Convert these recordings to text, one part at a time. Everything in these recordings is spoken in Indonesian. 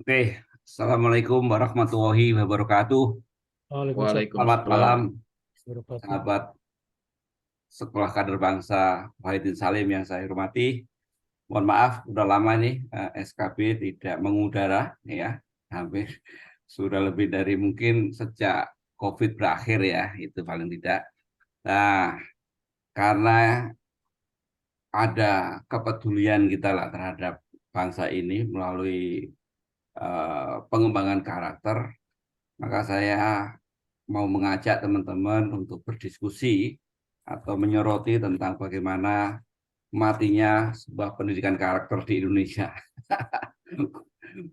Oke, Assalamualaikum warahmatullahi wabarakatuh. Waalaikumsalam Selamat malam, warahmatullahi wabarakatuh. sahabat Sekolah Kader Bangsa Wahidin Salim yang saya hormati. Mohon maaf, udah lama nih SKB tidak mengudara, ya, hampir sudah lebih dari mungkin sejak COVID berakhir ya, itu paling tidak. Nah, karena ada kepedulian kita lah terhadap bangsa ini melalui pengembangan karakter, maka saya mau mengajak teman-teman untuk berdiskusi atau menyoroti tentang bagaimana matinya sebuah pendidikan karakter di Indonesia.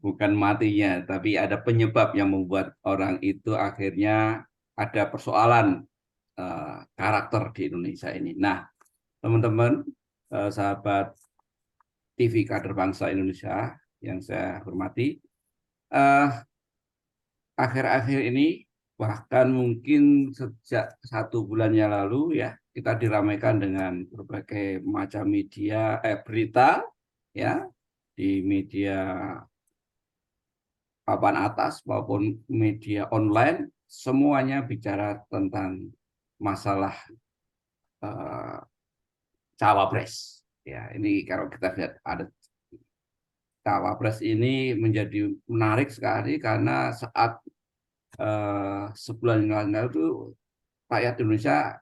Bukan matinya, tapi ada penyebab yang membuat orang itu akhirnya ada persoalan karakter di Indonesia ini. Nah, teman-teman, sahabat TV Kader Bangsa Indonesia yang saya hormati, eh, akhir-akhir ini bahkan mungkin sejak 1 bulan yang lalu ya kita diramaikan dengan berbagai macam media berita ya di media papan atas maupun media online semuanya bicara tentang masalah eh, cawapres ya. Ini kalau kita lihat ada cawapres ini menjadi menarik sekali karena saat sebulan yang lalu itu rakyat Indonesia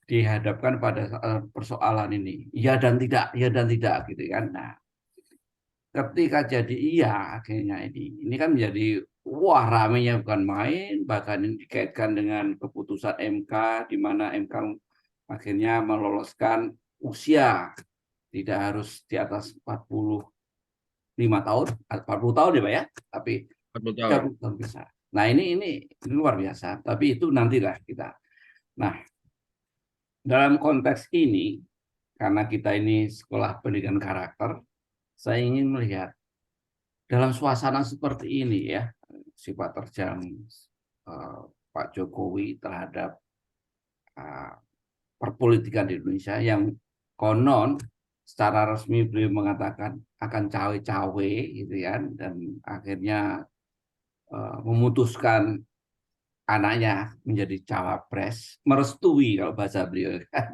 dihadapkan pada persoalan ini, iya dan tidak, iya dan tidak, gitu kan. Nah, ketika jadi iya akhirnya ini kan menjadi wah ramenya bukan main, bahkan ini dikaitkan dengan keputusan MK di mana MK akhirnya meloloskan usia tidak harus di atas 45 tahun, 40 tahun ya Pak ya, tapi 40 tahun. 30 tahun bisa. Nah, ini luar biasa, tapi itu nantilah kita. Nah, dalam konteks ini, karena kita ini sekolah pendidikan karakter, saya ingin melihat dalam suasana seperti ini ya, sifat terjang Pak Jokowi terhadap uh, perpolitikan di Indonesia yang konon secara resmi beliau mengatakan akan cawe-cawe gitu kan, dan akhirnya memutuskan anaknya menjadi cawapres, merestui kalau bahasa beliau kan.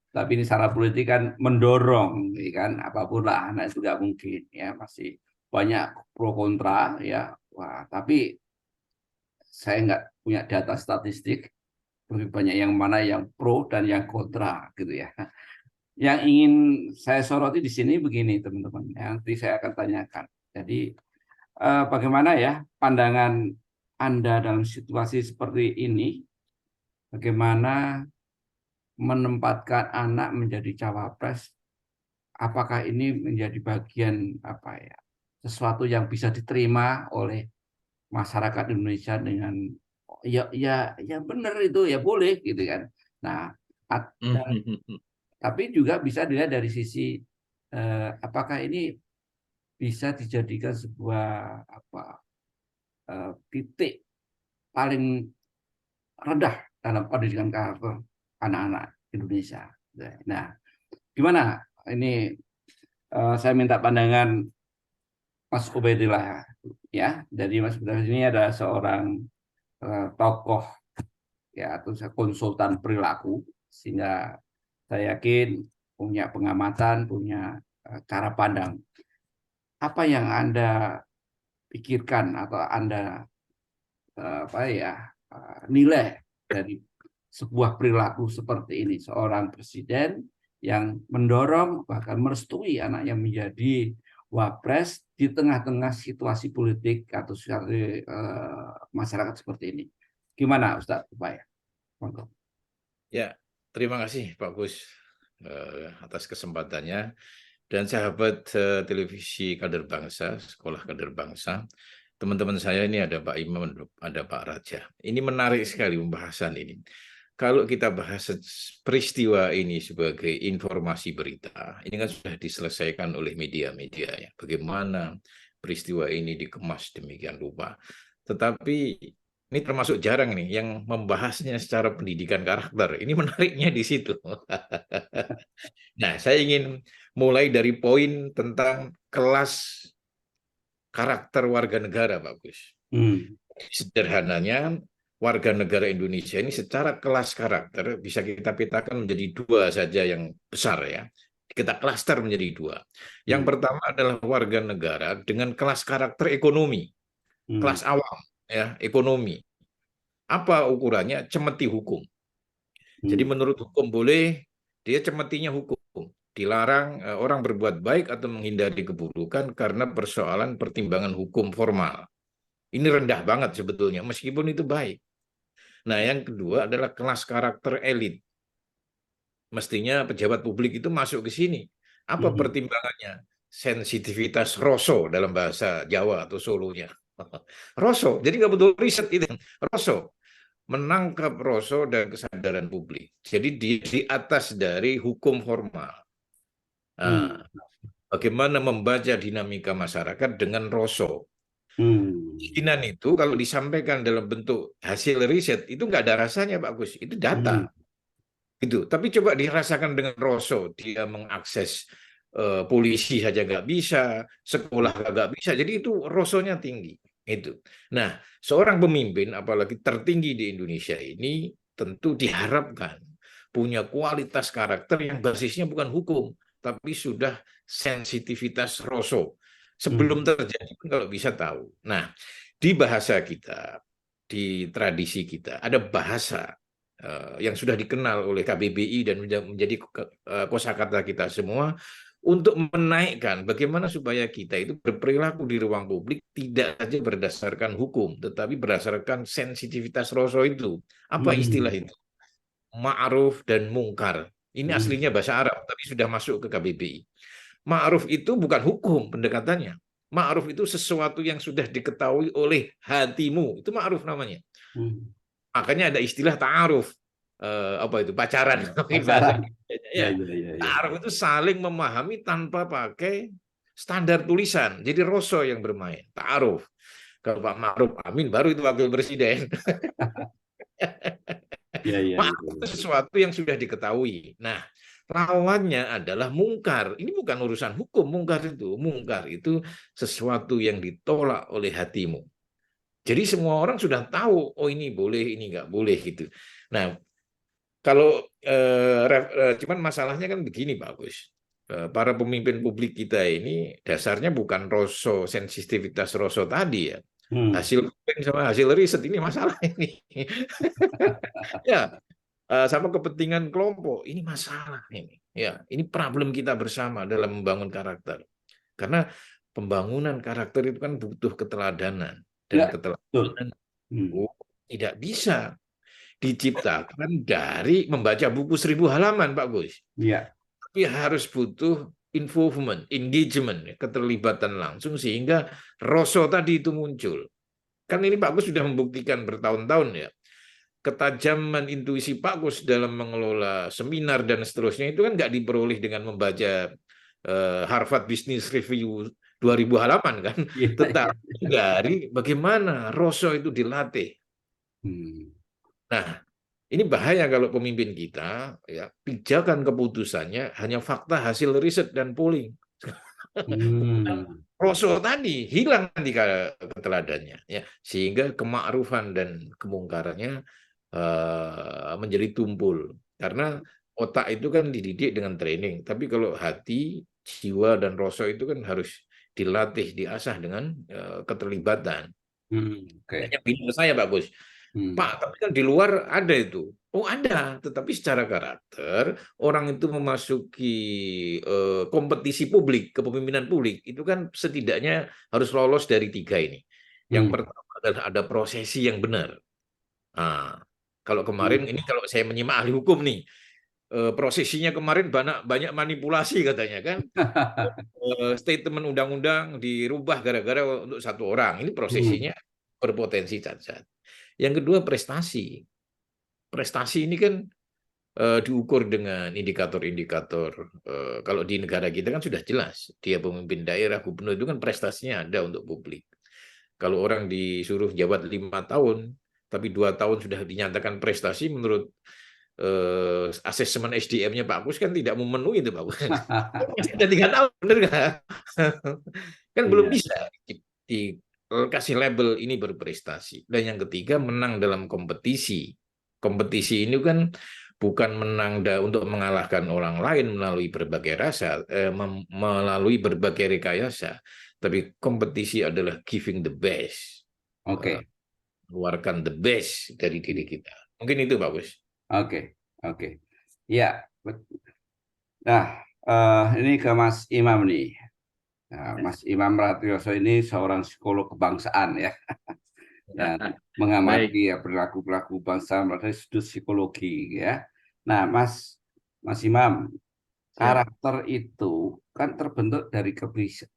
Tapi ini secara politik kan mendorong, ya kan, apapun lah, anak itu nggak mungkin, ya masih banyak pro kontra, ya. Wah, tapi saya nggak punya data statistik lebih banyak yang mana yang pro dan yang kontra, gitu ya. Yang ingin saya soroti di sini begini, teman-teman. Nanti saya akan tanyakan. Jadi, bagaimana ya pandangan Anda dalam situasi seperti ini? Bagaimana menempatkan anak menjadi cawapres, apakah ini menjadi bagian apa ya, sesuatu yang bisa diterima oleh masyarakat Indonesia dengan ya ya ya benar itu ya boleh gitu kan. Nah, dan tapi juga bisa dilihat dari sisi apakah ini bisa dijadikan sebuah apa titik paling rendah dalam pendidikan karakter anak-anak Indonesia. Nah, gimana ini saya minta pandangan Mas Ubaidillah ya. Jadi Mas Ubaidillah ini ada seorang tokoh ya atau konsultan perilaku sehingga saya yakin punya pengamatan, punya cara pandang. Apa yang Anda pikirkan atau Anda apa ya nilai dari sebuah perilaku seperti ini, seorang presiden yang mendorong bahkan merestui anak yang menjadi wapres di tengah-tengah situasi politik atau situasi masyarakat seperti ini. Gimana Ustaz Upaya? Ya, terima kasih Pak Gus atas kesempatannya dan sahabat televisi Kader Bangsa, Sekolah Kader Bangsa. Teman-teman saya ini ada Pak Imam, ada Pak Raja. Ini menarik sekali pembahasan ini. Kalau kita bahas peristiwa ini sebagai informasi berita, ini kan sudah diselesaikan oleh media-media ya. Bagaimana peristiwa ini dikemas demikian rupa. Tetapi ini termasuk jarang nih yang membahasnya secara pendidikan karakter. Ini menariknya di situ. Nah, saya ingin mulai dari poin tentang kelas karakter warga negara, Pak Gus. Hmm. Sederhananya, warga negara Indonesia ini secara kelas karakter bisa kita petakan menjadi dua saja yang besar ya. Kita klaster menjadi dua. Yang Hmm. pertama adalah warga negara dengan kelas karakter ekonomi, Hmm. kelas awam ya, ekonomi. Apa ukurannya? Cemeti hukum. Jadi Hmm. menurut hukum boleh, dia cemetinya hukum. Dilarang orang berbuat baik atau menghindari keburukan karena persoalan pertimbangan hukum formal. Ini rendah banget sebetulnya, meskipun itu baik. Nah, yang kedua adalah kelas karakter elit. Mestinya pejabat publik itu masuk ke sini. Apa Hmm. pertimbangannya? Sensitivitas Roso dalam bahasa Jawa atau Solonya. Roso, jadi nggak butuh riset itu. Roso, menangkap Roso dan kesadaran publik. Jadi di atas dari hukum formal. Nah, Hmm. bagaimana membaca dinamika masyarakat dengan Roso. Hmm. Kemungkinan itu kalau disampaikan dalam bentuk hasil riset itu nggak ada rasanya Pak Gus, itu Hmm. data itu. Tapi coba dirasakan dengan Roso, dia mengakses polisi saja nggak bisa, sekolah nggak bisa, jadi itu Rosonya tinggi itu. Nah, seorang pemimpin apalagi tertinggi di Indonesia ini tentu diharapkan punya kualitas karakter yang basisnya bukan hukum, tapi sudah sensitivitas Roso. Hmm. Sebelum terjadi pun kalau bisa tahu. Nah, di bahasa kita, di tradisi kita, ada bahasa yang sudah dikenal oleh KBBI dan menjadi kosakata kita semua untuk menaikkan bagaimana supaya kita itu berperilaku di ruang publik tidak saja berdasarkan hukum, tetapi berdasarkan sensitivitas Roso itu. Apa istilah Hmm. itu? Ma'ruf dan mungkar. Ini aslinya Hmm. bahasa Arab, tapi sudah masuk ke KBBI. Ma'ruf itu bukan hukum pendekatannya. Ma'ruf itu sesuatu yang sudah diketahui oleh hatimu. Itu ma'ruf namanya. Hmm. Makanya ada istilah ta'aruf. Apa itu? Pacaran. Bahasa Pacaran. Indonesia. Ya, Ya. ya, ya, ya. Ta'aruf itu saling memahami tanpa pakai standar tulisan. Jadi Roso yang bermain. Ta'aruf. Kalau Pak Ma'ruf Amin baru itu wakil presiden. Ya, ya, ya, Ma'ruf itu sesuatu yang sudah diketahui. Nah, lawannya adalah mungkar. Ini bukan urusan hukum, mungkar itu. Mungkar itu sesuatu yang ditolak oleh hatimu. Jadi semua orang sudah tahu, oh ini boleh, ini nggak boleh gitu. Nah, kalau cuman masalahnya kan begini, Pak Gus. Para pemimpin publik kita ini dasarnya bukan Roso, sensitivitas Roso tadi ya. Hmm. Hasil sama hasil riset ini masalah ini. Ya, sama kepentingan kelompok ini masalah ini. Ya, ini problem kita bersama dalam membangun karakter. Karena pembangunan karakter itu kan butuh keteladanan dan Ya, betul. keteladanan Hmm. itu tidak bisa diciptakan dari membaca buku 1.000 halaman, Pak Gus. Ya. Tapi harus butuh involvement, engagement, keterlibatan langsung sehingga Roso tadi itu muncul. Kan ini Pak Gus sudah membuktikan bertahun-tahun ya. Ketajaman intuisi Pak Gus dalam mengelola seminar dan seterusnya itu kan nggak diperoleh dengan membaca Harvard Business Review 2.000 halaman kan, Iya, iya. tetapi dari bagaimana Roso itu dilatih. Hmm. Nah, ini bahaya kalau pemimpin kita ya pijakan keputusannya hanya fakta hasil riset dan polling. Hmm. Roso tadi hilang nanti keteladannya ya, sehingga kemakrufan dan kemungkarannya menjadi tumpul karena otak itu kan dididik dengan training, tapi kalau hati, jiwa dan rasa itu kan harus dilatih, diasah dengan keterlibatan. Hmm. Oke. Yang bilang ke saya Pak Gus, Hmm. Pak, tapi kan di luar ada itu. Oh ada, tetapi secara karakter orang itu memasuki kompetisi publik, kepemimpinan publik itu kan setidaknya harus lolos dari tiga ini. Yang Hmm. pertama adalah ada prosesi yang benar. Nah, kalau Hmm. kemarin ini kalau saya menyimak ahli hukum nih, prosesinya kemarin banyak banyak manipulasi katanya kan. Statement undang-undang dirubah gara-gara untuk satu orang. Ini Hmm. prosesinya berpotensi cacat. Yang kedua prestasi. Prestasi ini kan diukur dengan indikator-indikator. Kalau di negara kita kan sudah jelas, dia pemimpin daerah, gubernur itu kan prestasinya ada untuk publik. Kalau orang disuruh jabat 5 tahun, tapi 2 tahun sudah dinyatakan prestasi menurut asesmen SDM-nya Pak Kus kan tidak memenuhi itu Pak Kus. Masih ada 3 tahun, benar nggak? Kan belum Iya. bisa. dikasih label ini berprestasi. Dan yang ketiga, menang dalam kompetisi. Kompetisi ini kan bukan menang untuk mengalahkan orang lain melalui berbagai melalui berbagai rekayasa, tapi kompetisi adalah giving the best, Oke. mengeluarkan the best dari diri kita. Mungkin itu, Pak Gus. Oke. Oke. Ya. Nah, ini ke Mas Imam nih. Nah, Mas Imam Ratioso ini seorang psikolog kebangsaan ya, yang Baik. mengamati ya perilaku-perilaku bangsa melalui sudut psikologi ya. Nah, Mas Imam, Siap. karakter itu kan terbentuk dari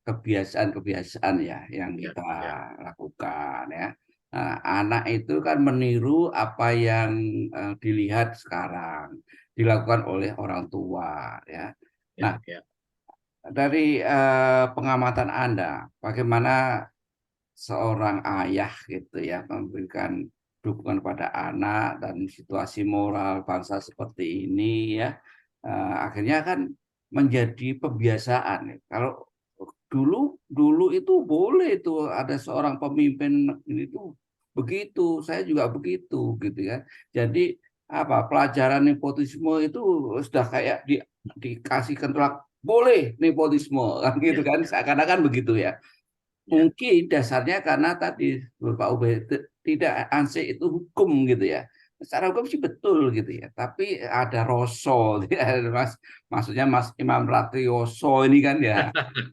kebiasaan-kebiasaan ya yang Ya, kita ya, lakukan ya. Nah, anak itu kan meniru apa yang dilihat sekarang dilakukan oleh orang tua ya. ya, Nah, ya. dari pengamatan Anda, bagaimana seorang ayah gitu ya memberikan dukungan pada anak dan situasi moral bangsa seperti ini ya, akhirnya kan menjadi kebiasaan ya. Kalau dulu dulu itu boleh itu ada seorang pemimpin ini tuh begitu, saya juga begitu gitu ya. Jadi apa pelajaran nepotisme itu sudah kayak dikasih kentalak boleh nepotisme kan gitu Ya, kan ya, seakan-akan begitu ya. ya. Mungkin dasarnya karena tadi Pak Ubed tidak ansih itu hukum gitu ya. Secara hukum sih betul gitu ya, tapi ada roso, ya, maksudnya Mas Imam Ratioso ini kan ya.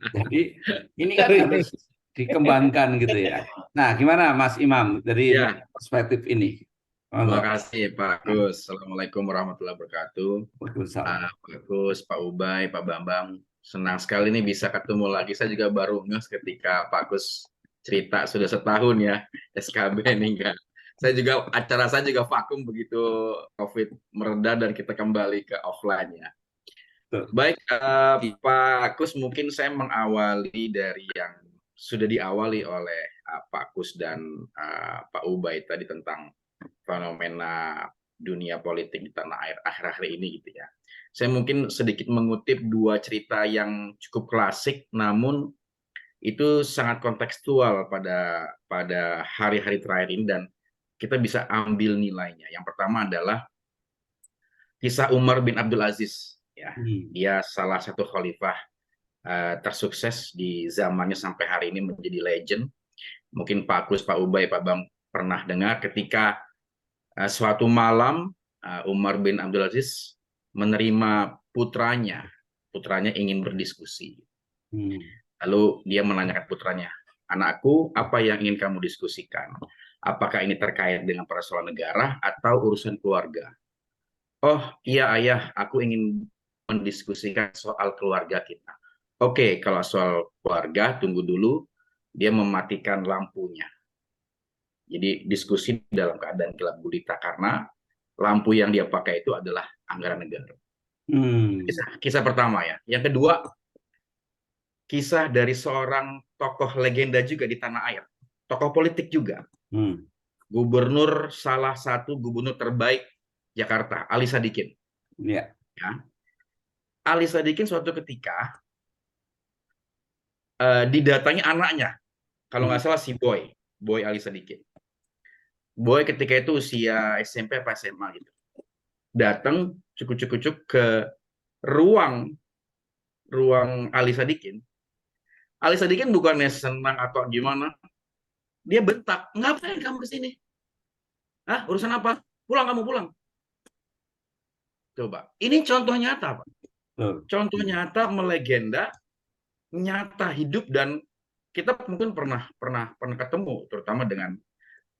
Jadi ini kan harus dikembangkan gitu ya. Nah, gimana Mas Imam dari Ya, perspektif ini? terima Monggo. kasih Pak Nah, Gus. Assalamualaikum warahmatullahi wabarakatuh. Waalaikumsalam. Pak Gus, Pak Ubay, Pak Bambang. Senang sekali nih bisa ketemu lagi. Saya juga baru nges ketika Pak Gus cerita sudah setahun ya SKB nih enggak. Acara saya juga vakum begitu COVID mereda dan kita kembali ke offline ya. Tuh. Baik, Pak Gus, mungkin saya mengawali dari yang sudah diawali oleh Pak Gus dan Pak Ubay tadi tentang fenomena dunia politik di tanah air akhir-akhir ini gitu ya. Saya mungkin sedikit mengutip dua cerita yang cukup klasik, namun itu sangat kontekstual pada hari-hari terakhir ini dan kita bisa ambil nilainya. Yang pertama adalah kisah Umar bin Abdul Aziz. Ya, Hmm. dia salah satu khalifah tersukses di zamannya sampai hari ini menjadi legend. Mungkin Pak Kus, Pak Ubay, Pak Bang pernah dengar ketika suatu malam Umar bin Abdul Aziz menerima putranya. Putranya ingin berdiskusi. Hmm. Lalu dia menanyakan putranya, "Anakku, apa yang ingin kamu diskusikan? Apakah ini terkait dengan persoalan negara atau urusan keluarga?" "Oh iya ayah, aku ingin mendiskusikan soal keluarga kita." "Oke, kalau soal keluarga, tunggu dulu." Dia mematikan lampunya. Jadi diskusi dalam keadaan gelap gulita karena lampu yang dia pakai itu adalah anggaran negara. Hmm. Kisah pertama ya. Yang kedua, kisah dari seorang tokoh legenda juga di tanah air. Tokoh politik juga. Hmm. Salah satu gubernur terbaik Jakarta, Ali Sadikin. Ya. Ya. Ali Sadikin suatu ketika didatangi anaknya. Kalau Hmm. nggak salah si Boy Ali Sadikin. Boy ketika itu usia SMP apa SMA gitu. Datang cukup-cukup ke ruang Ali Sadikin. Ali Sadikin bukannya senang atau gimana, dia bentak, "Ngapain kamu ke sini? Hah, urusan apa? Pulang kamu pulang." Coba, ini contoh nyata, Pak. Tuh. Contoh nyata melegenda, nyata hidup dan kita mungkin pernah ketemu terutama dengan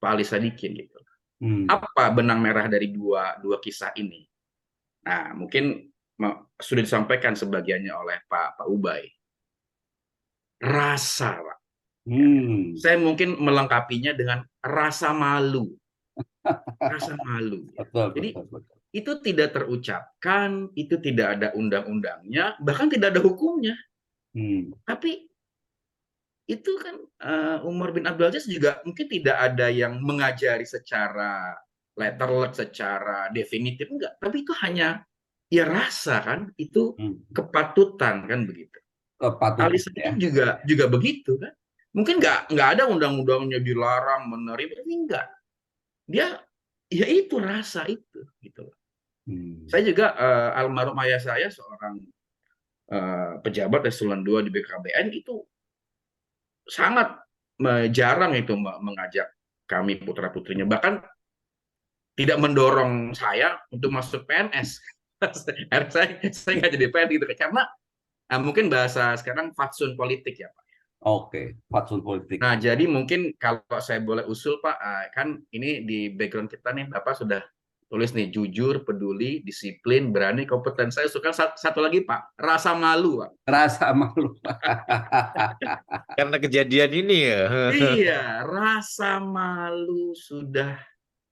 Pak Ali Sadikin gitu. Hmm. Apa benang merah dari dua kisah ini? Nah, mungkin sudah disampaikan sebagiannya oleh Pak Ubay. Rasa, Pak. Ya. Hmm. Saya mungkin melengkapinya dengan rasa malu. Rasa malu. Ya. Betul, Jadi betul, betul. itu tidak terucapkan, itu tidak ada undang-undangnya, bahkan tidak ada hukumnya. Hmm. Tapi itu kan Umar bin Abdul Aziz juga mungkin tidak ada yang mengajari secara letterlet, secara definitif, enggak. Tapi itu hanya ya rasa kan, itu Hmm. kepatutan kan begitu. Ali Kepatutan ya. Sadikin juga begitu kan. Mungkin nggak ada undang-undangnya dilarang menerima, ini enggak. Dia ya itu rasa itu gitu. Saya juga almarhum ayah saya seorang pejabat eselon 2 di BKBN itu sangat jarang itu mengajak kami putra-putrinya, bahkan tidak mendorong saya untuk masuk PNS. saya nggak jadi PNS gitu karena mungkin bahasa sekarang fatsun politik ya Pak. Oke, fatsun politik. Nah, jadi mungkin kalau saya boleh usul Pak, kan ini di background kita nih Bapak sudah tulis nih jujur, peduli, disiplin, berani, kompeten. Saya suka satu lagi Pak, rasa malu Pak. Rasa malu. Karena kejadian ini ya. Iya, rasa malu sudah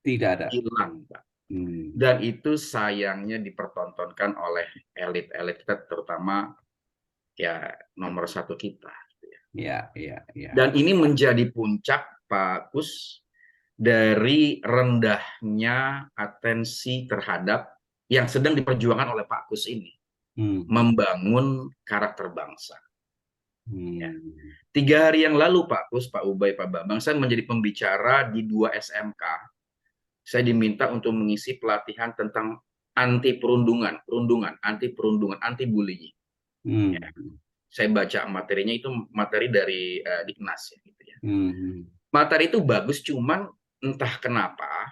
Tidak ada. hilang Pak. Dan itu sayangnya dipertontonkan oleh elit-elit kita, terutama ya nomor satu kita. Ya. Dan ini menjadi puncak Pak Kus dari rendahnya atensi terhadap yang sedang diperjuangkan oleh Pak Kus ini, membangun karakter bangsa. Ya. 3 hari yang lalu Pak Kus, Pak Ubay, Pak Bambang, saya menjadi pembicara di 2 SMK. Saya diminta untuk mengisi pelatihan tentang anti perundungan, anti bullying. Ya. Saya baca materinya, itu materi dari Diknas ya, gitu ya. Materi itu bagus, cuman entah kenapa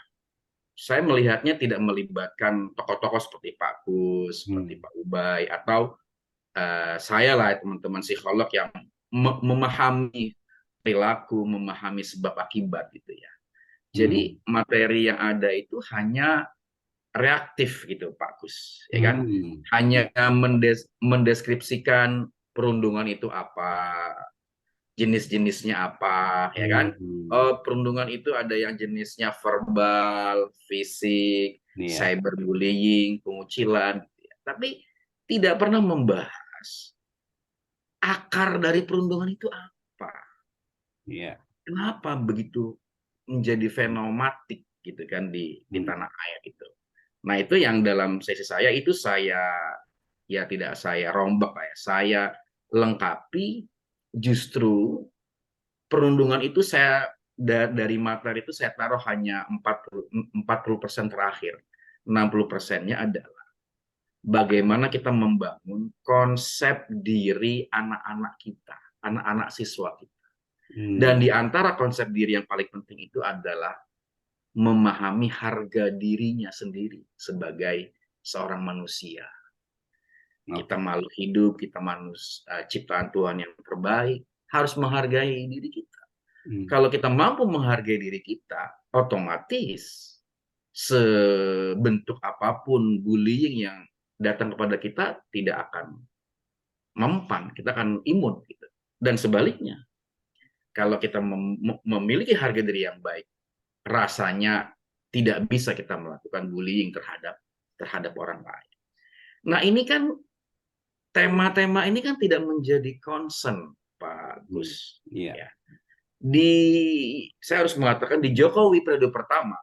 saya melihatnya tidak melibatkan tokoh-tokoh seperti Pak Kus, seperti Pak Ubay, atau saya lah teman-teman psikolog yang memahami perilaku, memahami sebab akibat gitu ya. Jadi materi yang ada itu hanya reaktif gitu Pak Kus, ya kan? Hanya mendeskripsikan perundungan itu apa, jenis-jenisnya apa, ya kan? Perundungan itu ada yang jenisnya verbal, fisik, cyberbullying, pengucilan, gitu ya. Tapi tidak pernah membahas akar dari perundungan itu apa. Kenapa begitu menjadi fenomatik gitu kan di tanah air itu. Nah, itu yang dalam sesi saya itu tidak saya rombak ya. Saya lengkapi, justru perundungan itu saya dari materi itu saya taruh hanya 40% terakhir. 60%-nya adalah bagaimana kita membangun konsep diri anak-anak kita, anak-anak siswa kita. Dan di antara konsep diri yang paling penting itu adalah memahami harga dirinya sendiri sebagai seorang manusia. Kita makhluk hidup, kita manusia ciptaan Tuhan yang terbaik, harus menghargai diri kita. Kalau kita mampu menghargai diri kita, otomatis sebentuk apapun bullying yang datang kepada kita tidak akan mempan, kita akan imun gitu. Dan sebaliknya, kalau kita memiliki harga diri yang baik, rasanya tidak bisa kita melakukan bullying terhadap orang lain. Nah, ini kan tema-tema ini kan tidak menjadi concern Pak Gus. Ya. Saya harus mengatakan di Jokowi periode pertama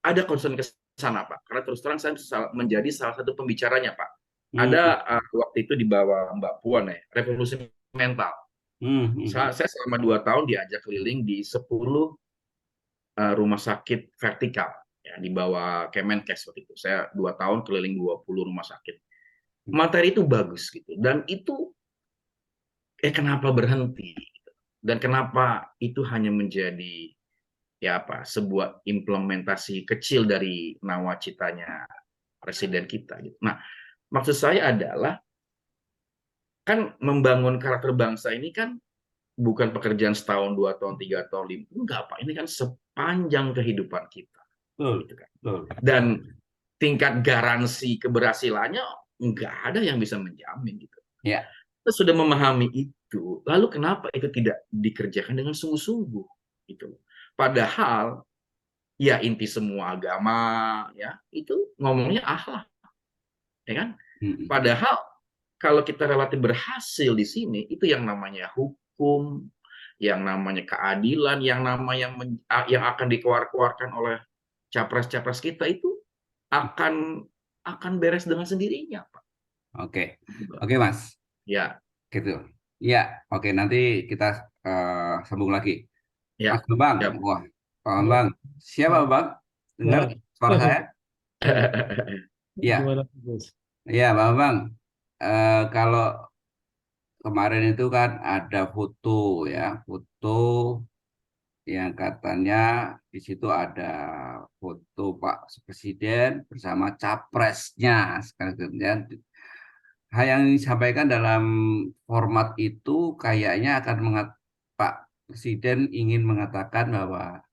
ada concern ke sana Pak. Karena terus terang saya menjadi salah satu pembicaranya Pak. Ada waktu itu di bawah Mbak Puan ya, revolusi mental. Saya selama 2 tahun diajak keliling di 10 rumah sakit vertikal ya, di bawah Kemenkes waktu itu. Saya 2 tahun keliling 20 rumah sakit. Materi itu bagus gitu, dan itu kenapa berhenti gitu? Dan kenapa itu hanya menjadi sebuah implementasi kecil dari nawacitanya presiden kita gitu. Nah, maksud saya adalah kan membangun karakter bangsa ini kan bukan pekerjaan setahun, 2 tahun, 3 tahun, 5. Enggak Pak, ini kan sepanjang kehidupan kita. Gitu kan. Dan tingkat garansi keberhasilannya enggak ada yang bisa menjamin gitu. Kita sudah memahami itu, lalu kenapa itu tidak dikerjakan dengan sungguh-sungguh gitu. Padahal ya inti semua agama ya itu ngomongnya akhlak. Ya kan? Padahal kalau kita relatif berhasil di sini, itu yang namanya hukum, yang namanya keadilan, yang akan dikeluarkan oleh capres-capres kita itu akan beres dengan sendirinya, Pak. Oke, Mas. Ya. Gitu. Ya, oke, nanti kita sambung lagi. Ya, Mas Bambang, siap. wah, Pak Ya, Bambang, siapa ya, Bambang? Dengar ya. suara saya? Ya, Gimana, Gus? ya, Pak Bambang. Kalau kemarin itu kan ada foto ya, foto yang katanya di situ ada foto Pak Presiden bersama capresnya. Sekarang hal yang disampaikan dalam format itu kayaknya akan Pak Presiden ingin mengatakan bahwa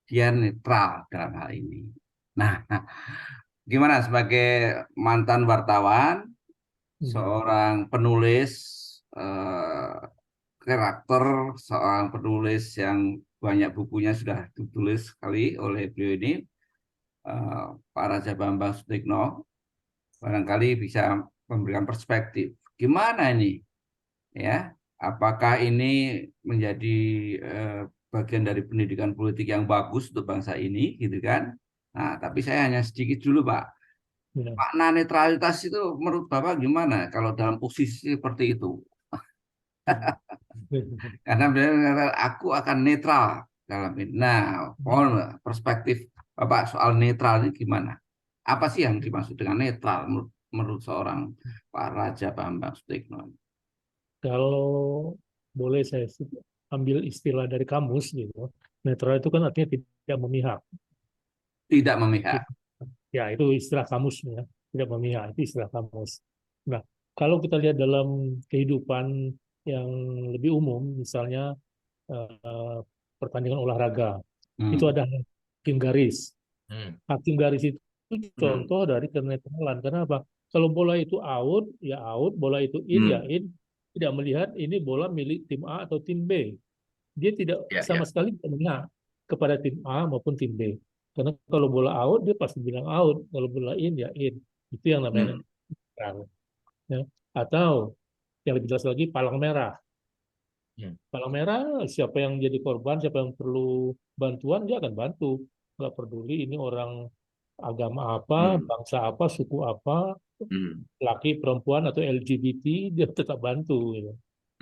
dia netral dalam hal ini. Nah, gimana sebagai mantan wartawan, seorang penulis eh, karakter, seorang penulis yang banyak bukunya sudah ditulis sekali oleh beliau ini, Pak Raja Bambang Sutikno, barangkali bisa memberikan perspektif. Gimana ini, ya? Apakah ini menjadi eh, bagian dari pendidikan politik yang bagus untuk bangsa ini, gitu kan? Nah, tapi saya hanya sedikit dulu, Pak. Ya. Makna netralitas itu menurut Bapak gimana kalau dalam posisi seperti itu? Karena beliau mengatakan aku akan netral dalam ini. Nah, perspektif Bapak soal netral ini gimana? Apa sih yang dimaksud dengan netral menurut seorang Pak Raja Bambang Sutikno? Kalau boleh saya ambil istilah dari kamus gitu, netral itu kan artinya tidak memihak. Tidak memihak. Ya, itu istilah kamus ya, tidak memihak itu istilah kamus. Nah, kalau kita lihat dalam kehidupan yang lebih umum, misalnya eh, pertandingan olahraga, itu Hmm. ada hakim garis. Hmm. Hakim garis itu contoh dari kenetralan. Kenapa? Kalau bola itu out, ya out. Bola itu in, ya Hmm. in. Tidak melihat ini bola milik tim A atau tim B. Dia tidak Ya, ya. sama sekali tidak memihak kepada tim A maupun tim B. Karena kalau bola out, dia pasti bilang out. Kalau bola in, ya in. Itu yang namanya Hmm. netral. Ya. Atau yang lebih jelas lagi, palang merah. Hmm. Palang merah, siapa yang jadi korban, siapa yang perlu bantuan, dia akan bantu. Nggak peduli ini orang agama apa, Hmm. bangsa apa, suku apa, Hmm. laki, perempuan, atau LGBT, dia tetap bantu. Gitu.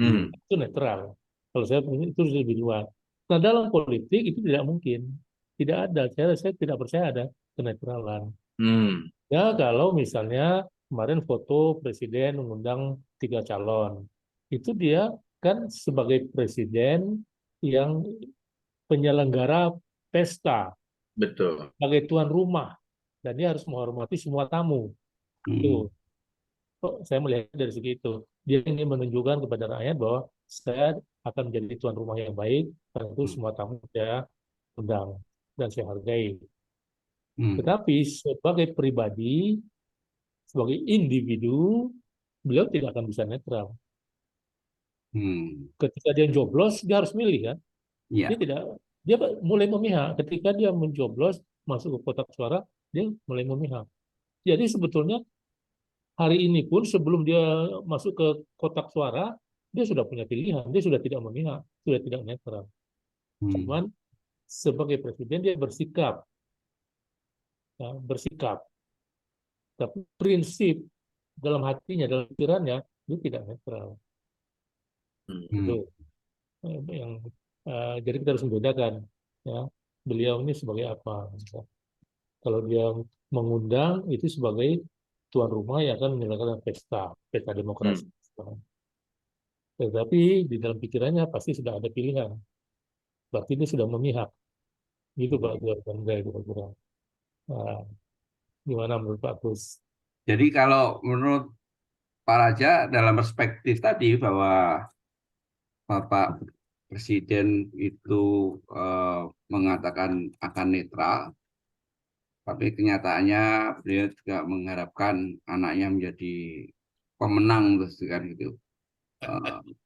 Hmm. Itu netral. Kalau saya itu lebih luas. Nah, dalam politik itu tidak mungkin. Tidak ada. Saya tidak percaya ada kenetralan. Hmm. Ya, kalau misalnya kemarin foto presiden mengundang 3 calon. Itu dia kan sebagai presiden yang penyelenggara pesta, Betul. sebagai tuan rumah. Dan dia harus menghormati semua tamu. Hmm. Tuh, kok saya melihat dari segi itu. Dia ingin menunjukkan kepada rakyat bahwa saya akan menjadi tuan rumah yang baik, karena itu semua tamu saya undang dan saya hargai. Hmm. Tetapi sebagai pribadi, sebagai individu, beliau tidak akan bisa netral. Hmm. Ketika dia joblos, dia harus milih kan. Dia Ya. tidak, dia mulai memihak. Ketika dia mencoblos masuk ke kotak suara, dia mulai memihak. Jadi sebetulnya hari ini pun sebelum dia masuk ke kotak suara, dia sudah punya pilihan, dia sudah tidak memihak, sudah tidak netral. Hmm. Cuman sebagai presiden dia bersikap, ya, bersikap. Tapi prinsip dalam hatinya, dalam pikirannya, dia tidak netral. Hmm. Itu Hmm. yang jadi kita harus membedakan, ya, beliau ini sebagai apa. Kalau dia mengundang itu sebagai tuan rumah yang akan menyelenggarakan pesta, pesta demokrasi. Hmm. Tetapi di dalam pikirannya pasti sudah ada pilihan. Berarti dia sudah memihak. Gitu Pak jawaban saya kira-kira. Nah, gimana menurut Pak Kus? Jadi kalau menurut Pak Raja dalam perspektif tadi bahwa Bapak Presiden itu mengatakan akan netral, tapi kenyataannya beliau juga mengharapkan anaknya menjadi pemenang terus kan gitu.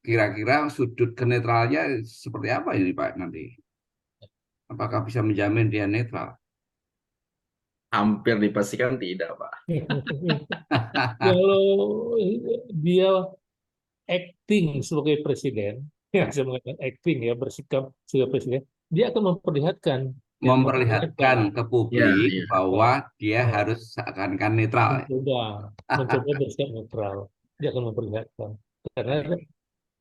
Kira-kira sudut kenetralnya seperti apa ini Pak nanti? Apakah bisa menjamin dia netral? Hampir dipastikan tidak, Pak. Kalau dia acting sebagai presiden, ya saya mengatakan acting ya, bersikap sebagai presiden, dia akan memperlihatkan yang Memperlihatkan memperlihatkan ke Ya, publik ya. bahwa dia ya, harus seakan-akan netral. mencoba bersikap netral. Dia akan memperlihatkan karena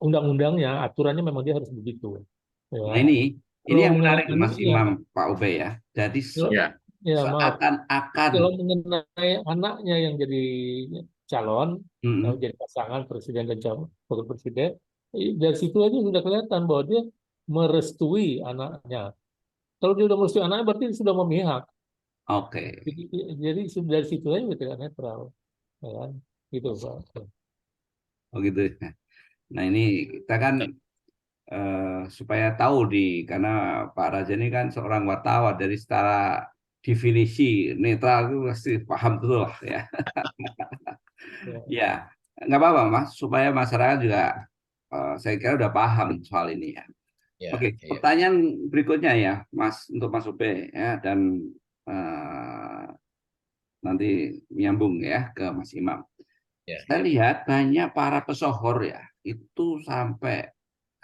undang-undangnya, aturannya memang dia harus begitu. Nah, Ya. ini Kalau yang mengenai menarik Mas anaknya, Imam, Pak Ube ya. Jadi Ya, ya maaf, seakan-akan, kalau mengenai anaknya yang jadi calon, yang mm, jadi pasangan presiden dan wakil presiden, dari situ aja sudah kelihatan bahwa dia merestui anaknya. Kalau dia sudah merestui anaknya, berarti dia sudah memihak. oke, Jadi dari situ aja udah tidak netral, ya kan? Gitu, Pak. oh gitu. Nah ini kita kan supaya tahu karena Pak Raja ini kan seorang wartawan, dari secara definisi netral itu pasti paham betul lah ya. Ya. Ya, nggak apa-apa Mas, supaya masyarakat juga saya kira udah paham soal ini ya. Ya, Oke, ya, pertanyaan berikutnya ya, Mas, untuk Mas Ube ya, dan eh, nanti nyambung ya ke Mas Imam. ya, Saya ya, lihat banyak para pesohor ya, itu sampai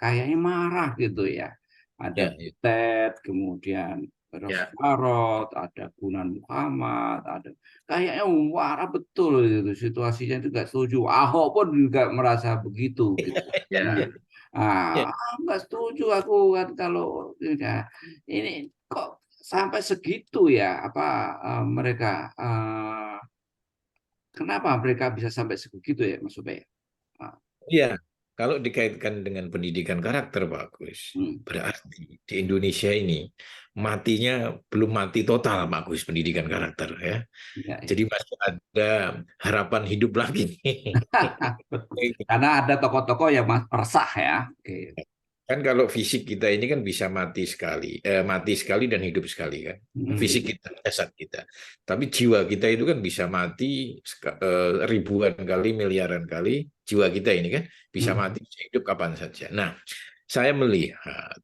kayaknya marah gitu ya. Ada ya, ya. Butet, kemudian ya, Rosmarot, ada Gunan Muhammad, ada kayaknya marah betul itu situasinya, juga setuju. Ahok pun juga merasa begitu gitu. ya. Ah, Ya, nggak setuju aku kan kalau ya, ini kok sampai segitu ya, apa mereka kenapa mereka bisa sampai segitu ya Mas Ubay? Ah, iya, kalau dikaitkan dengan pendidikan karakter, Pak Gus, hmm, berarti di Indonesia ini matinya belum mati total, Pak Gus, pendidikan karakter ya. ya, ya. Jadi masih ada harapan hidup lagi. Karena ada tokoh-tokoh yang resah ya. Oke. Kan kalau fisik kita ini kan bisa mati sekali dan hidup sekali kan. Hmm, Fisik kita, jasad kita. Tapi jiwa kita itu kan bisa mati ribuan kali, miliaran kali. Jiwa kita ini kan bisa hmm, mati, bisa hidup kapan saja. Nah, saya melihat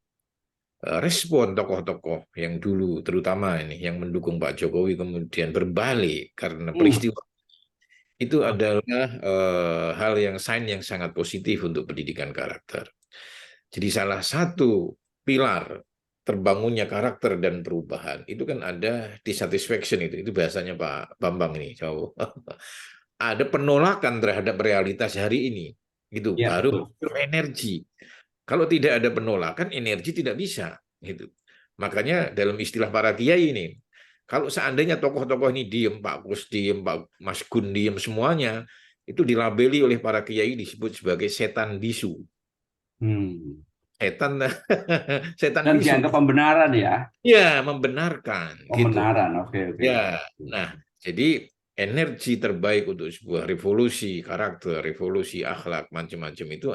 respon tokoh-tokoh yang dulu, terutama ini yang mendukung Pak Jokowi kemudian berbalik karena hmm, peristiwa itu adalah hal yang sign yang sangat positif untuk pendidikan karakter. Jadi salah satu pilar terbangunnya karakter dan perubahan itu kan ada dissatisfaction, itu bahasanya Pak Bambang ini jauh. Ada penolakan terhadap realitas hari ini. Itu ya baru betul. muncul energi. Kalau tidak ada penolakan, energi tidak bisa. Gitu. Makanya dalam istilah para kiai ini, kalau seandainya tokoh-tokoh ini diem, Pak Kus diem, Pak Mas Gun diem, semuanya itu dilabeli oleh para kiai disebut sebagai setan bisu. Hmm. Setan, setan Dan bisu. dianggap pembenaran ya. Ya, membenarkan gitu. Pembenaran. Oke, oke. Ya, nah, jadi energi terbaik untuk sebuah revolusi karakter, revolusi akhlak, macam-macam itu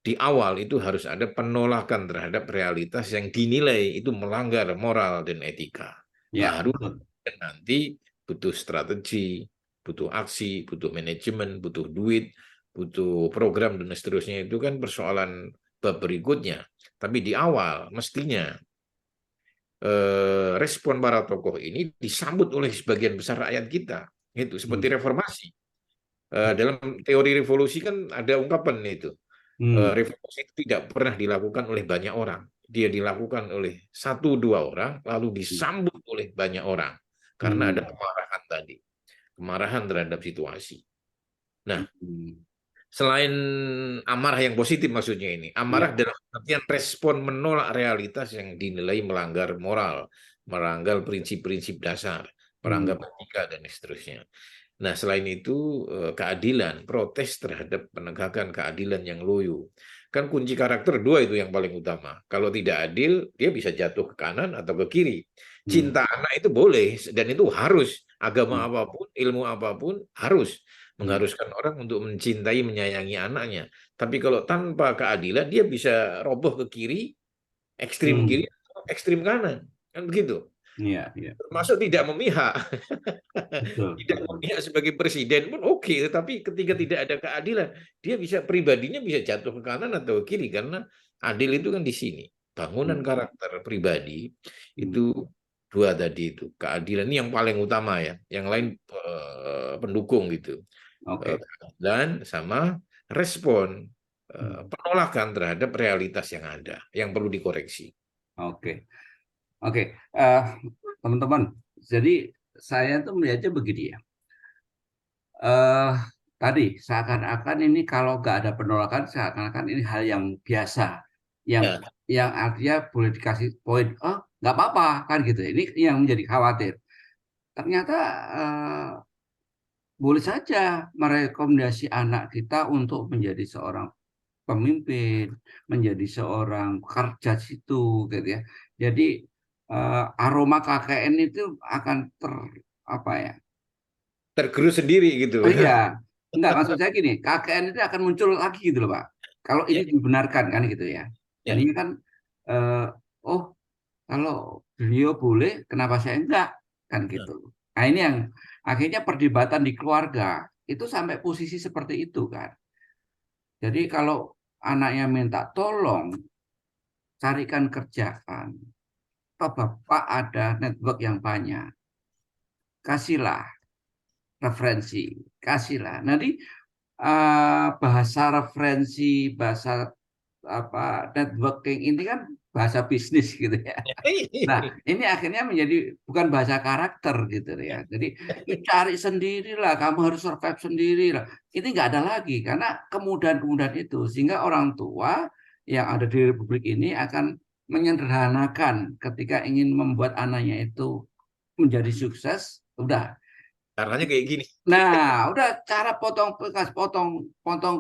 di awal itu harus ada penolakan terhadap realitas yang dinilai itu melanggar moral dan etika. Ya, Baru betul. nanti butuh strategi, butuh aksi, butuh manajemen, butuh duit, butuh program dan seterusnya, itu kan persoalan bab berikutnya. Tapi di awal mestinya respon para tokoh ini disambut oleh sebagian besar rakyat kita. Itu seperti Hmm. reformasi. Dalam teori revolusi kan ada ungkapan itu. Hmm. Revolusi itu tidak pernah dilakukan oleh banyak orang. Dia dilakukan oleh satu dua orang, lalu disambut oleh banyak orang. Karena ada Hmm. kemarahan tadi. Kemarahan terhadap situasi. Nah, Hmm. selain amarah yang positif maksudnya ini, amarah Ya. dalam artian respon menolak realitas yang dinilai melanggar moral, melanggar prinsip-prinsip dasar, Hmm. melanggar etika dan seterusnya. Nah, selain itu keadilan, protes terhadap penegakan keadilan yang loyo. Kan kunci karakter dua itu yang paling utama. Kalau tidak adil, dia bisa jatuh ke kanan atau ke kiri. Hmm. Cinta anak itu boleh dan itu harus. Agama Hmm. apapun, ilmu apapun harus Hmm. mengharuskan orang untuk mencintai, menyayangi anaknya. Tapi kalau tanpa keadilan, dia bisa roboh ke kiri, Hmm. atau ekstrim kanan. Kan begitu. Iya, iya. Termasuk tidak memihak. Betul, Tidak betul. memihak sebagai presiden pun oke, tetapi ketika tidak ada keadilan, dia bisa pribadinya bisa jatuh ke kanan atau ke kiri karena adil itu kan di sini. Bangunan Hmm. karakter pribadi Hmm. itu dua tadi itu. Keadilan ini yang paling utama ya. Yang lain pendukung gitu. Oke, Keadilan sama respon hmm. penolakan terhadap realitas yang ada yang perlu dikoreksi. Oke, oke. Eh, Teman-teman, jadi saya tuh melihatnya begini ya. tadi seakan-akan ini kalau nggak ada penolakan seakan-akan ini hal yang biasa, yang Ya. artinya boleh dikasih poin, oh nggak apa-apa kan gitu. Ini yang menjadi khawatir. Ternyata boleh saja merekomendasi anak kita untuk menjadi seorang pemimpin, menjadi seorang pekerja situ, gitu ya. Jadi aroma KKN itu akan apa ya? Tergerus sendiri gitu. Oh iya, enggak maksud saya gini, KKN itu akan muncul lagi gitu loh Pak. Kalau ini Ya, dibenarkan kan gitu ya. ya. Jadinya kan, eh, oh kalau beliau boleh, kenapa saya enggak? Kan Nah, gitu. Nah ini yang akhirnya perdebatan di keluarga itu sampai posisi seperti itu kan. Jadi kalau anaknya minta tolong carikan kerjaan, toh Bapak ada network yang banyak, kasihlah referensi, kasihlah. Nanti bahasa referensi, bahasa apa networking ini kan bahasa bisnis gitu ya. Nah, ini akhirnya menjadi bukan bahasa karakter gitu ya. Jadi cari sendirilah, kamu harus survive sendirilah. Ini nggak ada lagi karena kemudahan-kemudahan itu sehingga orang tua yang ada di Republik ini akan menyederhanakan ketika ingin membuat anaknya itu menjadi sukses, udah. Caranya kayak gini. Nah, udah cara potong bekas, potong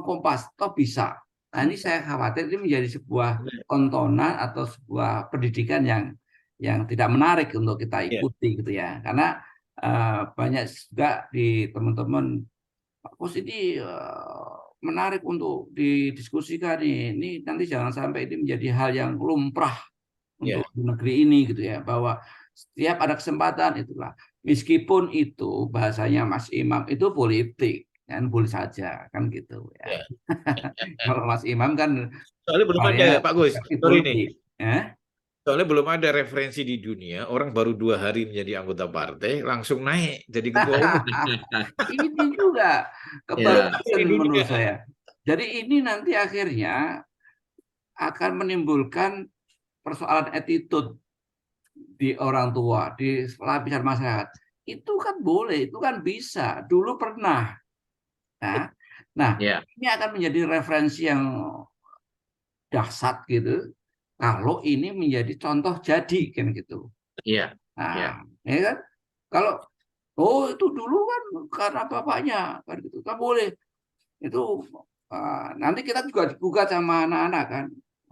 kompas, toh bisa. Nah, ini saya khawatir ini menjadi sebuah tontonan atau sebuah pendidikan yang tidak menarik untuk kita Ya. ikuti gitu ya. Karena banyak juga di teman-teman, Pak ini menarik untuk didiskusikan nih. Ini nanti jangan sampai ini menjadi hal yang lumrah Ya. untuk di negeri ini gitu ya, bahwa setiap ada kesempatan itulah, meskipun itu bahasanya Mas Imam itu politik kan boleh saja kan gitu ya. Ya. Kalau Mas Imam kan Soalnya belum ada soalnya Pak Gus. versi Sorry nih. politik ya. Soalnya belum ada referensi di dunia, orang baru 2 hari menjadi anggota partai, langsung naik jadi ketua umum. Ini juga Ya, kebablasan Di dunia. menurut saya. Jadi ini nanti akhirnya akan menimbulkan persoalan attitude di orang tua, di lapisan masyarakat. Itu kan boleh, itu kan bisa. Dulu pernah. Nah, ya, ini akan menjadi referensi yang dahsyat gitu. Kalau ini menjadi contoh jadi kan gitu. ya, ya, Nah, ya kan? Kalau oh itu dulu kan karena bapaknya kan gitu. Kan boleh. Itu nanti kita juga dibuka sama anak-anak kan,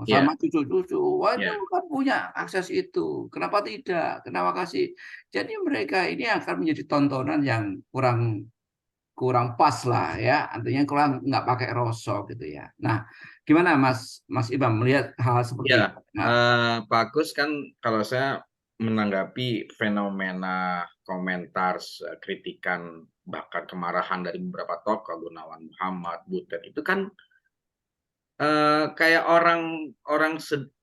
sama ya, cucu-cucu. Wah itu ya, kan punya akses itu. Kenapa tidak? Kenapa kasih? Jadi mereka ini akan menjadi tontonan yang kurang kurang pas lah ya, artinya kurang nggak pakai rosok gitu ya. Nah, gimana Mas Ibam melihat hal seperti ya. itu? Nah, Pak Agus kan kalau saya menanggapi fenomena komentar, kritikan, bahkan kemarahan dari beberapa tokoh, Gunawan Muhammad, Butet, itu kan kayak orang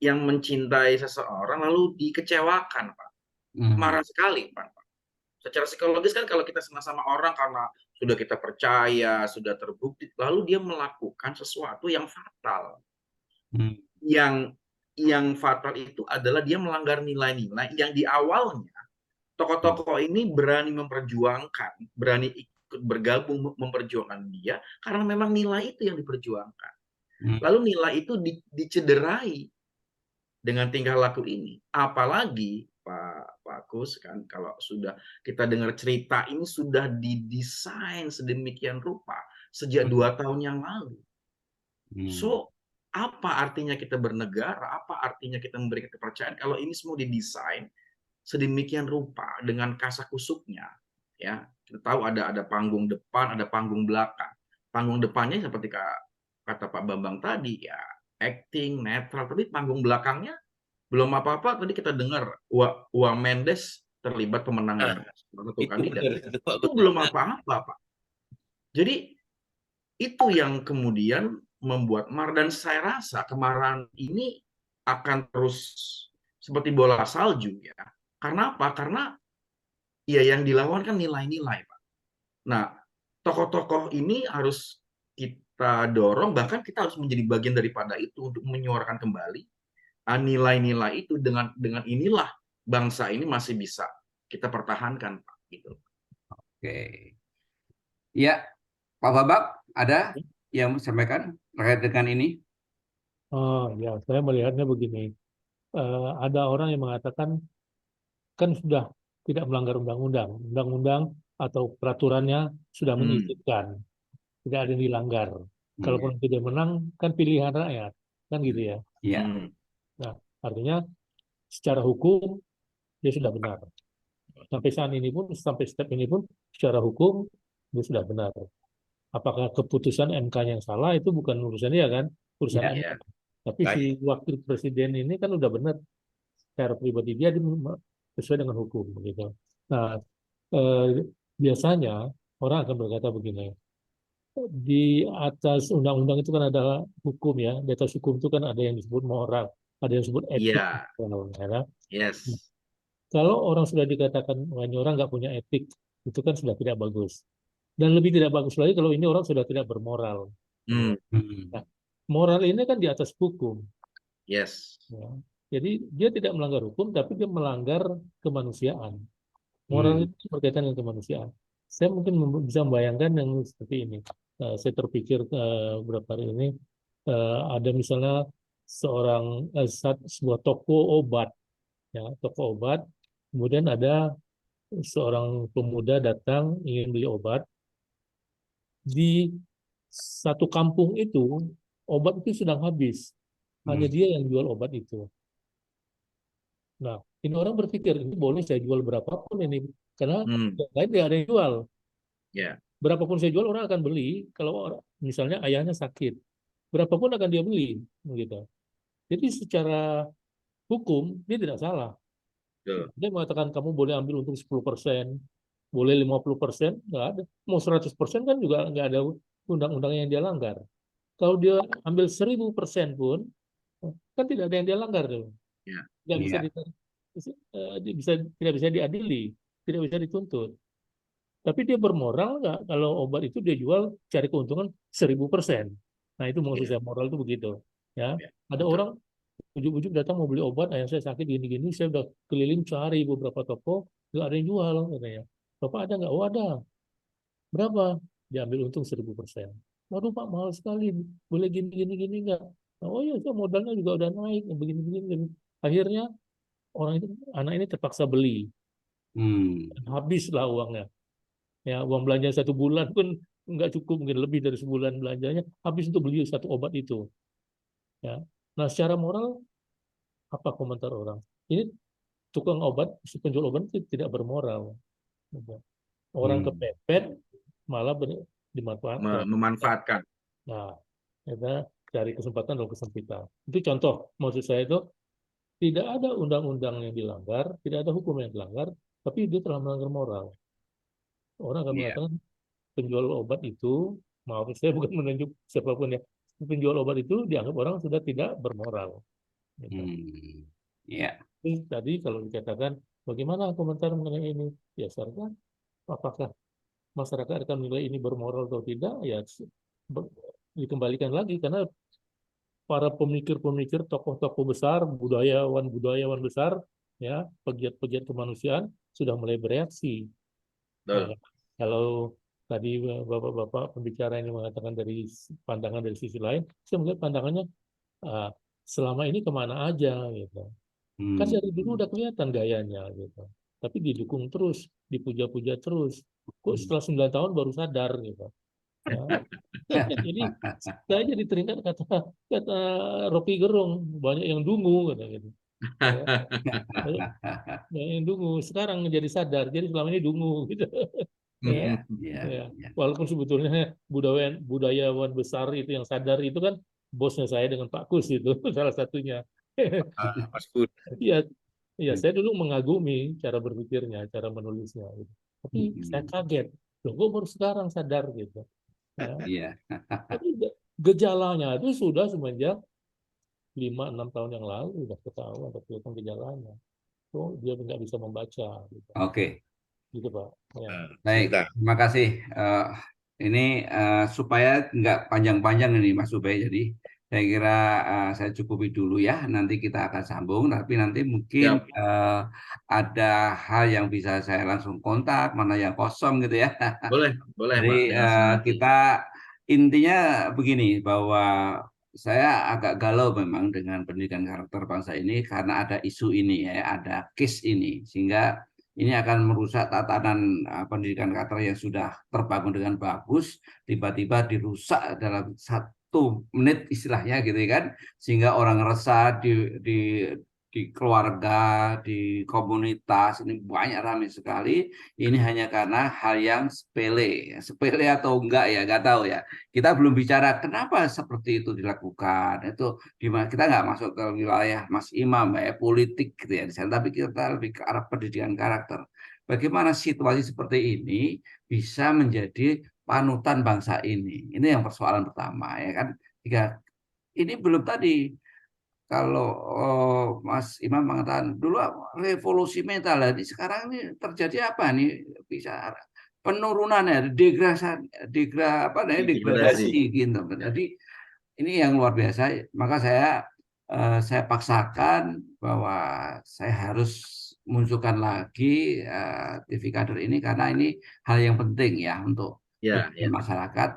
yang mencintai seseorang lalu dikecewakan, Pak. hmm, Marah sekali, Pak. Secara psikologis kan kalau kita senang sama orang karena sudah kita percaya, sudah terbukti, lalu dia melakukan sesuatu yang fatal. hmm, Yang fatal itu adalah dia melanggar nilai-nilai yang di awalnya tokoh-tokoh ini berani memperjuangkan, berani ikut bergabung memperjuangkan dia karena memang nilai itu yang diperjuangkan. hmm, Lalu nilai itu dicederai dengan tingkah laku ini. Apalagi Pak Kus kan kalau sudah kita dengar cerita ini sudah didesain sedemikian rupa sejak 2 tahun yang lalu. hmm, So apa artinya kita bernegara? Apa artinya kita memberikan kepercayaan kalau ini semua didesain sedemikian rupa dengan kasakusuknya? Ya, kita tahu ada panggung depan, ada panggung belakang. Panggung depannya seperti kata Pak Bambang tadi ya acting netral, tapi panggung belakangnya belum apa-apa. Tadi kita dengar Uang Mendes terlibat pemenangan salah satu Itu kandidat. benar. Itu belum apa-apa, Pak. Jadi itu yang kemudian membuat marah, dan saya rasa kemarahan ini akan terus seperti bola salju ya. Karena apa? Karena ya yang dilawan kan nilai-nilai, Pak. Nah, tokoh-tokoh ini harus kita dorong, bahkan kita harus menjadi bagian daripada itu untuk menyuarakan kembali nilai-nilai itu. Dengan inilah bangsa ini masih bisa kita pertahankan, Pak. Gitu. oke. Ya, Pak Babak, ada yang sampaikan terkait dengan ini? Oh ya, saya melihatnya begini. Ada orang yang mengatakan kan sudah tidak melanggar undang-undang. Undang-undang atau peraturannya sudah Hmm. mengizinkan, tidak ada yang dilanggar. Hmm. Kalaupun tidak menang, kan pilihan rakyat, kan gitu ya. Ya. Hmm. Nah, artinya secara hukum dia sudah benar. Sampai saat ini pun, sampai step ini pun, secara hukum dia sudah benar. Apakah keputusan MK yang salah itu bukan urusan dia kan, urusan Ya. MK. Ya. Tapi si Baik. wakil presiden ini kan udah benar secara pribadi dia sesuai dengan hukum gitu. Nah, eh, biasanya orang akan berkata begini, di atas undang-undang itu kan ada hukum ya, di atas hukum itu kan ada yang disebut moral, ada yang disebut etik. Iya. Ya kan? Yes. Kalau orang sudah dikatakan wah, ini orang nggak punya etik, itu kan sudah tidak bagus. Dan lebih tidak bagus lagi kalau ini orang sudah tidak bermoral. Hmm. Hmm. Nah, moral ini kan di atas hukum. Yes. Ya. Jadi dia tidak melanggar hukum, tapi dia melanggar kemanusiaan. Moral Hmm. itu berkaitan dengan kemanusiaan. Saya mungkin bisa membayangkan yang seperti ini. Saya terpikir beberapa hari ini ada misalnya sebuah toko obat, ya toko obat. Kemudian ada seorang pemuda datang ingin beli obat di satu kampung itu obat itu sedang habis. Hanya Hmm. dia yang jual obat itu. Nah, ini orang berpikir ini boleh saya jual berapapun ini karena Hmm. yang lain tidak ada yang jual. Ya. Berapapun saya jual orang akan beli. Kalau misalnya ayahnya sakit, berapapun akan dia beli, gitu. Jadi secara hukum dia tidak salah. Betul. Dia mengatakan kamu boleh ambil untung 10%, boleh 50%, nggak ada. Mau 100% kan juga nggak ada undang-undang yang dia langgar. Kalau dia ambil 1000% pun, kan tidak ada yang dia langgar tuh. Ya. Nggak bisa Iya. tidak bisa diadili, tidak bisa dituntut. Tapi dia bermoral nggak kalau obat itu dia jual cari keuntungan 1000%. Nah itu maksud Ya. saya moral itu begitu. Ya, Ya. ada Betul. orang ujuk-ujuk datang mau beli obat, ayah saya sakit gini-gini, saya udah keliling cari beberapa toko, nggak ada yang jual katanya. Bapak ada nggak? Oh ada. Berapa? Diambil untung 1000%. Waduh Pak mahal sekali, boleh gini-gini gini nggak? Oh iya, saya modalnya juga udah naik, begini-begini. Akhirnya orang itu, anak ini terpaksa beli, Hmm. habislah uangnya. Ya, uang belanja 1 bulan pun nggak cukup, mungkin lebih dari sebulan belanjanya habis untuk beli satu obat itu. Ya, nah secara moral apa komentar orang? Ini tukang obat, si penjual obat itu tidak bermoral. Gitu. Orang Hmm. kepepet malah dimanfaatkan. Memanfaatkan. Nah, kita cari kesempatan dalam kesempitan. Itu contoh, maksud saya itu tidak ada undang-undang yang dilanggar, tidak ada hukum yang dilanggar, tapi dia telah melanggar moral. Orang akan Iya. mengatakan penjual obat itu, maaf saya bukan menunjuk siapapun ya, penjual obat itu dianggap orang sudah tidak bermoral. Gitu. Hmm. Ya. Jadi tadi kalau dikatakan bagaimana komentar mengenai ini, ya seharusnya apakah masyarakat akan menilai ini bermoral atau tidak, ya dikembalikan lagi karena para pemikir-pemikir, tokoh-tokoh besar, budayawan-budayawan besar, ya pegiat-pegiat kemanusiaan sudah mulai bereaksi. Betul. Nah, kalau tadi bapak-bapak pembicara ini mengatakan dari pandangan dari sisi lain, saya melihat pandangannya ah, selama ini kemana aja gitu. Kan Hmm. dari dulu udah kelihatan gayanya gitu. Tapi didukung terus, dipuja-puja terus. Kok setelah 9 tahun baru sadar gitu. Ya. Jadi saya jadi teringat kata kata Rocky Gerung, banyak yang dungu kata gitu. Ya. Banyak yang dungu, sekarang jadi sadar. Jadi selama ini dungu gitu. Ya. Ya. Ya. Ya. Ya. Walaupun sebetulnya budayawan budayawan besar itu yang sadar itu kan bosnya saya dengan Pak Kus itu salah satunya. Mas Bud. Iya, iya saya dulu mengagumi cara berpikirnya, cara menulisnya gitu. Tapi saya Hmm. kaget, loh kok baru sekarang sadar gitu. Ya. Iya. Tapi gejalanya itu sudah semenjak 5-6 tahun yang lalu sudah ketahuan, ada kelihatan gejalanya. Oh, dia nggak bisa membaca gitu. Oke. Gitu, Pak. Ya. Baik. Sebentar. Terima kasih. Ini supaya nggak panjang-panjang ini Mas Ubay. Jadi Saya kira saya cukupi dulu ya. Nanti kita akan sambung. Tapi nanti mungkin Siap. ada hal yang bisa saya langsung kontak, mana yang kosong gitu ya. Boleh, boleh Jadi Pak, dengan senang hati. kita intinya begini bahwa saya agak galau memang dengan pendidikan karakter bangsa ini karena ada isu ini ya, ada case ini sehingga ini akan merusak tatanan pendidikan karakter yang sudah terbangun dengan bagus, tiba-tiba dirusak dalam 1 menit istilahnya gitu kan, sehingga orang resah di keluarga, di komunitas ini banyak ramai sekali. Ini hanya karena hal yang sepele atau enggak ya, enggak tahu ya. Kita belum bicara kenapa seperti itu dilakukan. Itu kita nggak masuk ke wilayah Mas Imam ya, politik gitu ya di sana, tapi kita lebih ke arah pendidikan karakter. Bagaimana situasi seperti ini bisa menjadi panutan bangsa ini? Ini yang persoalan pertama ya kan. Jika ini belum tadi kalau Mas Imam mengatakan dulu revolusi mental, jadi sekarang ini terjadi apa nih, bisa penurunan ya, Degradasi. degradasi gitu. Jadi ini yang luar biasa. Maka saya paksakan bahwa saya harus munculkan lagi TV Kader ini karena ini hal yang penting ya untuk Ya, ya. masyarakat.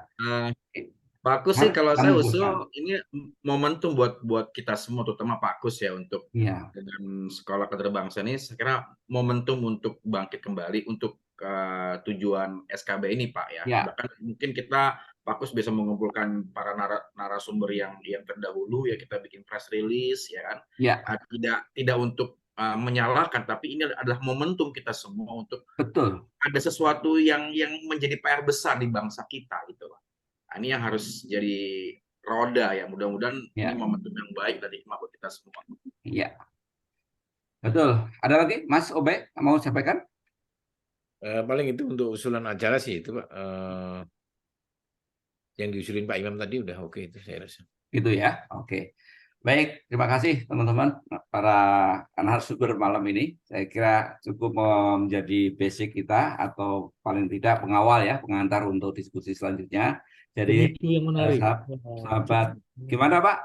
Eh, Pak Kus sih kalau saya Mengumpulkan. usul ini momentum buat kita semua, terutama Pak Kus ya, untuk Iya, dengan Sekolah Kader Bangsa ini, saya kira momentum untuk bangkit kembali untuk tujuan SKB ini Pak ya. ya, Bahkan mungkin kita Pak Kus bisa mengumpulkan para narasumber yang terdahulu ya, kita bikin press release ya kan. ya, Tidak untuk menyalahkan, tapi ini adalah momentum kita semua untuk betul. ada sesuatu yang menjadi PR besar di bangsa kita gitu Pak. Nah, ini yang harus jadi roda ya. Mudah-mudahan ini Ya, momentum yang baik dari hikmah buat kita semua. ya, betul. Ada lagi, Mas Obe, mau sampaikan? Paling itu untuk usulan acara sih itu Pak. Yang diusulin Pak Imam tadi udah oke itu saya rasa. Gitu ya. Oke. Baik, terima kasih teman-teman para narasumber malam ini. Saya kira cukup menjadi basic kita atau paling tidak pengawal ya, pengantar untuk diskusi selanjutnya. Jadi Pemicu yang menarik. sahabat, gimana Pak?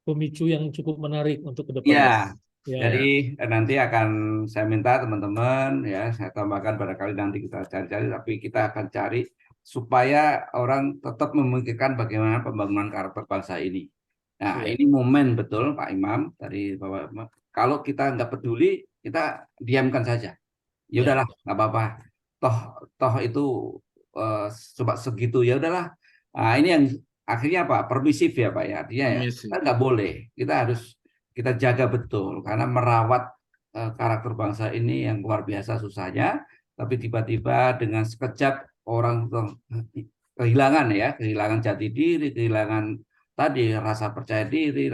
Pemicu yang cukup menarik untuk ke Ya, depan. Ya. jadi nanti akan saya minta teman-teman ya, saya tambahkan barangkali nanti kita cari-cari, tapi kita akan cari supaya orang tetap memikirkan bagaimana pembangunan karakter bangsa ini. Nah, Ya. ini momen betul Pak Imam dari bahwa kalau kita nggak peduli, kita diamkan saja. Ya Ya. udahlah, nggak apa-apa. Toh itu coba segitu ya udahlah. Nah, ini yang akhirnya apa? Permisif ya Pak ya. Artinya ya, kita nggak boleh. Kita jaga betul karena merawat karakter bangsa ini yang luar biasa susahnya, tapi tiba-tiba dengan sekejap orang kehilangan jati diri, kehilangan tadi rasa percaya diri,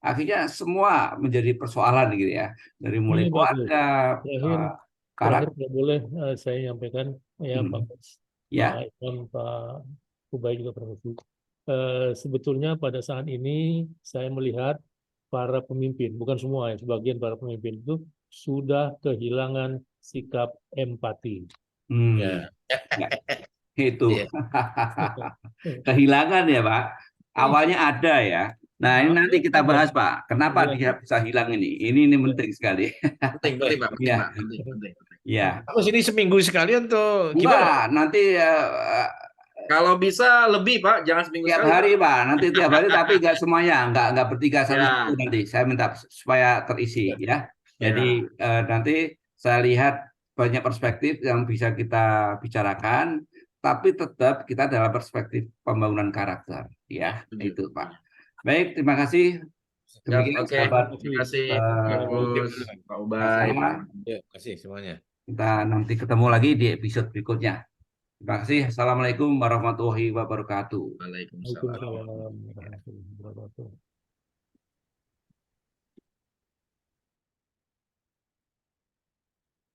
akhirnya semua menjadi persoalan gitu ya, dari mulai Ini bagus. keluarga, Terakhir karakter. kalau boleh saya nyampaikan ya Pak Ya, Imam, Pak Ubay juga Profesor. Sebetulnya pada saat ini saya melihat para pemimpin, bukan semua ya, sebagian para pemimpin itu sudah kehilangan sikap empati. Ya. ya, itu Iya. kehilangan ya Pak. Awalnya ada ya. Nah ini nanti kita bahas Pak. Kenapa Ya. dia bisa hilang ini? Ini penting sekali. Penting Pak, penting Ya, Pak, penting. ya. Terus ini seminggu sekali atau Enggak, gimana? nanti Kalau bisa lebih Pak, jangan seminggu tiap sekali Pak. hari Pak. Nanti tiap hari tapi enggak semuanya, enggak bertiga satu Ya, nanti. Saya minta supaya terisi ya. Jadi ya. nanti saya lihat banyak perspektif yang bisa kita bicarakan, tapi tetap kita dalam perspektif pembangunan karakter ya. Itu Pak. Baik, terima kasih. Siap, Demikian oke. sahabat Terima kasih Pak eh, Kus, Pak Ubay, sama. Pak. Ya, kasih semuanya. Kita nanti ketemu lagi di episode berikutnya. Terima kasih. Assalamualaikum warahmatullahi wabarakatuh. Waalaikumsalam. Waalaikumsalam warahmatullahi wabarakatuh.